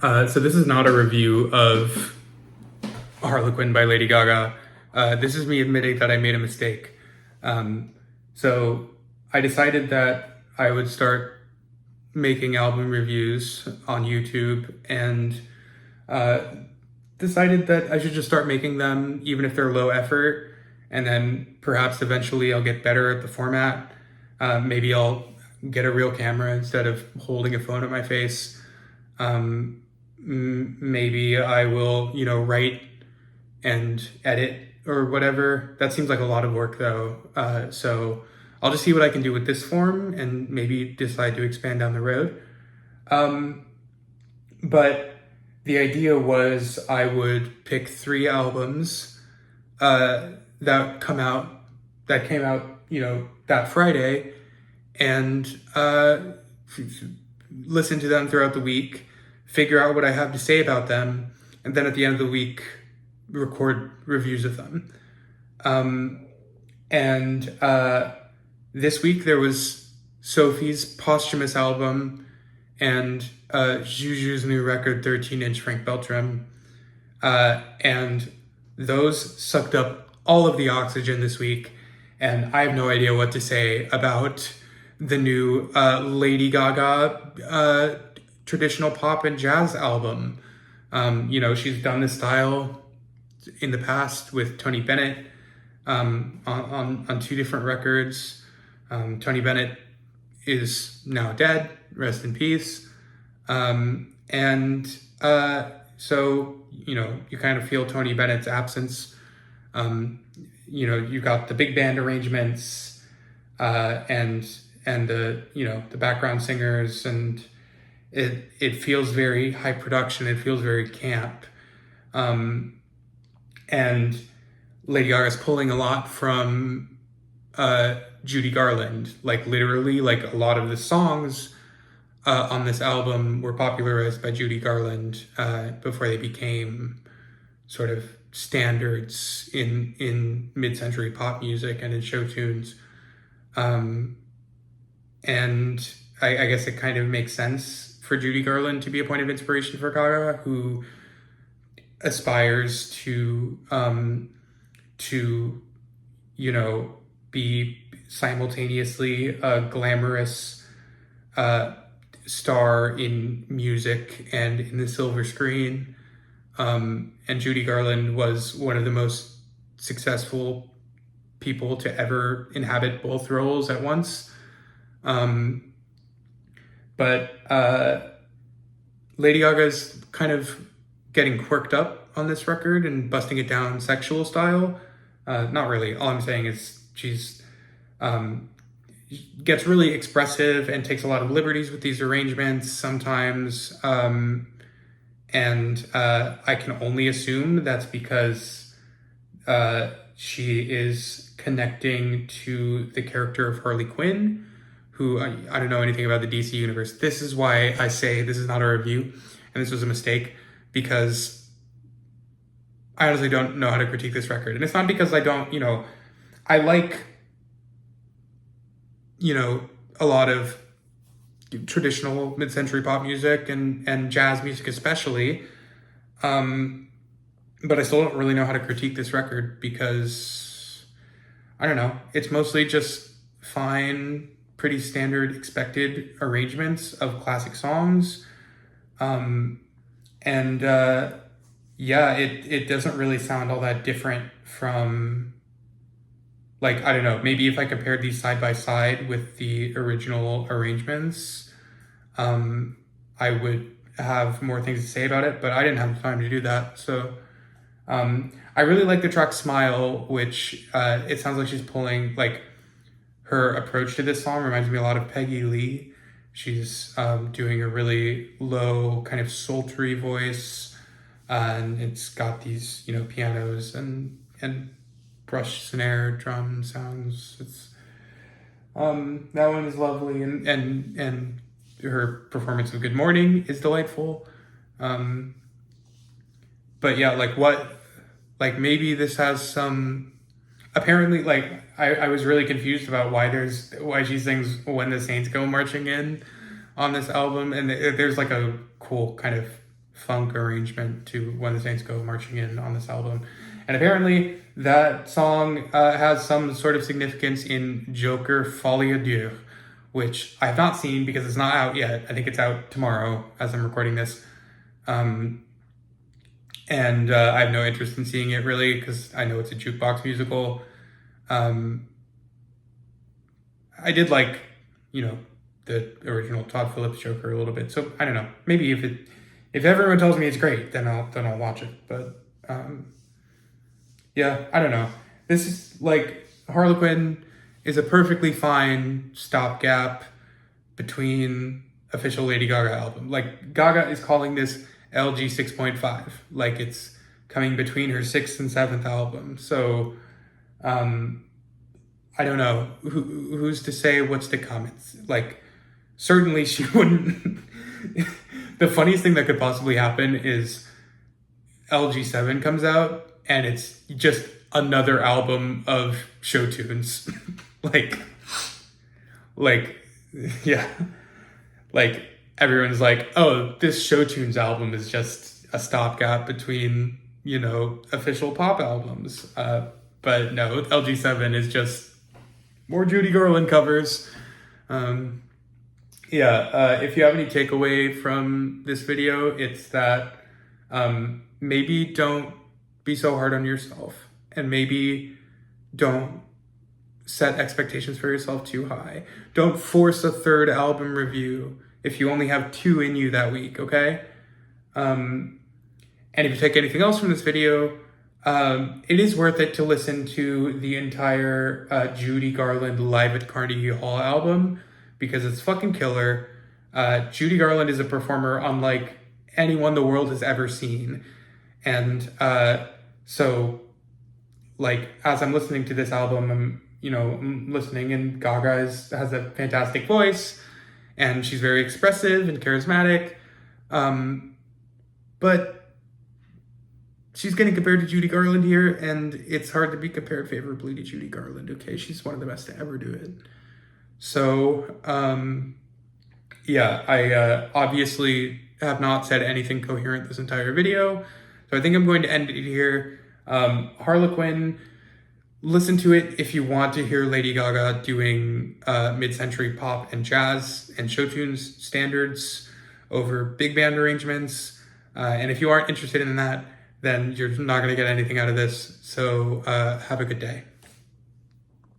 So this is not a review of Harlequin by Lady Gaga. This is me admitting that I made a mistake. So I decided that I would start making album reviews on YouTube and decided that I should just start making them even if they're low effort, and then perhaps eventually I'll get better at the format. Maybe I'll get a real camera instead of holding a phone at my face. Maybe I will, write and edit or whatever. That seems like a lot of work though. So I'll just see what I can do with this form and maybe decide to expand down the road. But the idea was I would pick 3 albums that came out, that Friday, and listen to them throughout the week, figure out what I have to say about them, and then at the end of the week, record reviews of them. And this week there was Sophie's posthumous album and Juju's new record, 13-inch Frank Beltram. And those sucked up all of the oxygen this week. And I have no idea what to say about the new Lady Gaga traditional pop and jazz album. She's done this style in the past with Tony Bennett on 2 different records. Tony Bennett is now dead, rest in peace. So, you kind of feel Tony Bennett's absence. You've got the big band arrangements and the background singers, and it feels very high production. It feels very camp. And Lady Gaga's pulling a lot from Judy Garland. Like literally, like a lot of the songs on this album were popularized by Judy Garland before they became sort of standards in mid-century pop music and in show tunes. And I guess it kind of makes sense for Judy Garland to be a point of inspiration for Gaga, who aspires to be simultaneously a glamorous star in music and in the silver screen. And Judy Garland was one of the most successful people to ever inhabit both roles at once. But Lady Gaga's kind of getting quirked up on this record and busting it down sexual style. Not really. All I'm saying is she's gets really expressive and takes a lot of liberties with these arrangements sometimes. And I can only assume that's because she is connecting to the character of Harlequin, who I don't know anything about the DC universe. This is why I say this is not a review, and this was a mistake, because I honestly don't know how to critique this record. And it's not because I don't, I like, a lot of traditional mid-century pop music and jazz music especially. But I still don't really know how to critique this record because, I don't know, it's mostly just fine, pretty standard expected arrangements of classic songs. It doesn't really sound all that different from, like, I don't know, maybe if I compared these side by side with the original arrangements, I would have more things to say about it, but I didn't have the time to do that. So I really like the track Smile, which it sounds like she's pulling, like, her approach to this song reminds me a lot of Peggy Lee. She's doing a really low, kind of sultry voice, and it's got these, pianos and brush snare drum sounds. It's that one is lovely, and her performance of Good Morning is delightful. But yeah, maybe this has some, apparently, I was really confused about why she sings When the Saints Go Marching In on this album, and there's like a cool kind of funk arrangement to When the Saints Go Marching In on this album. And apparently that song has some sort of significance in Joker Folie à Deux, which I have not seen because it's not out yet. I think it's out tomorrow as I'm recording this. And I have no interest in seeing it really because I know it's a jukebox musical. I did like, the original Todd Phillips Joker a little bit. So I don't know. Maybe if everyone tells me it's great, then I'll watch it. But yeah, I don't know. This is like Harlequin is a perfectly fine stopgap between official Lady Gaga album. Like Gaga is calling this LG 6.5, like it's coming between her 6th and 7th album. So I don't know who's to say what's to come. It's like certainly she wouldn't. The funniest thing that could possibly happen is LG7 comes out and it's just another album of show tunes. like yeah, like everyone's like, oh, this show tunes album is just a stopgap between official pop albums. But no, LG7 is just more Judy Garland covers. If you have any takeaway from this video, it's that maybe don't be so hard on yourself, and maybe don't set expectations for yourself too high. Don't force a 3rd album review if you only have 2 in you that week, okay? And if you take anything else from this video, it is worth it to listen to the entire Judy Garland Live at Carnegie Hall album because it's fucking killer. Judy Garland is a performer unlike anyone the world has ever seen. And so, like, as I'm listening to this album, I'm listening, and Gaga has a fantastic voice, and she's very expressive and charismatic. But she's getting compared to Judy Garland here, and it's hard to be compared favorably to Judy Garland, okay? She's one of the best to ever do it. So, I obviously have not said anything coherent this entire video, so I think I'm going to end it here. Harlequin, listen to it if you want to hear Lady Gaga doing mid-century pop and jazz and show tunes standards over big band arrangements. And if you aren't interested in that, then you're not going to get anything out of this. So have a good day.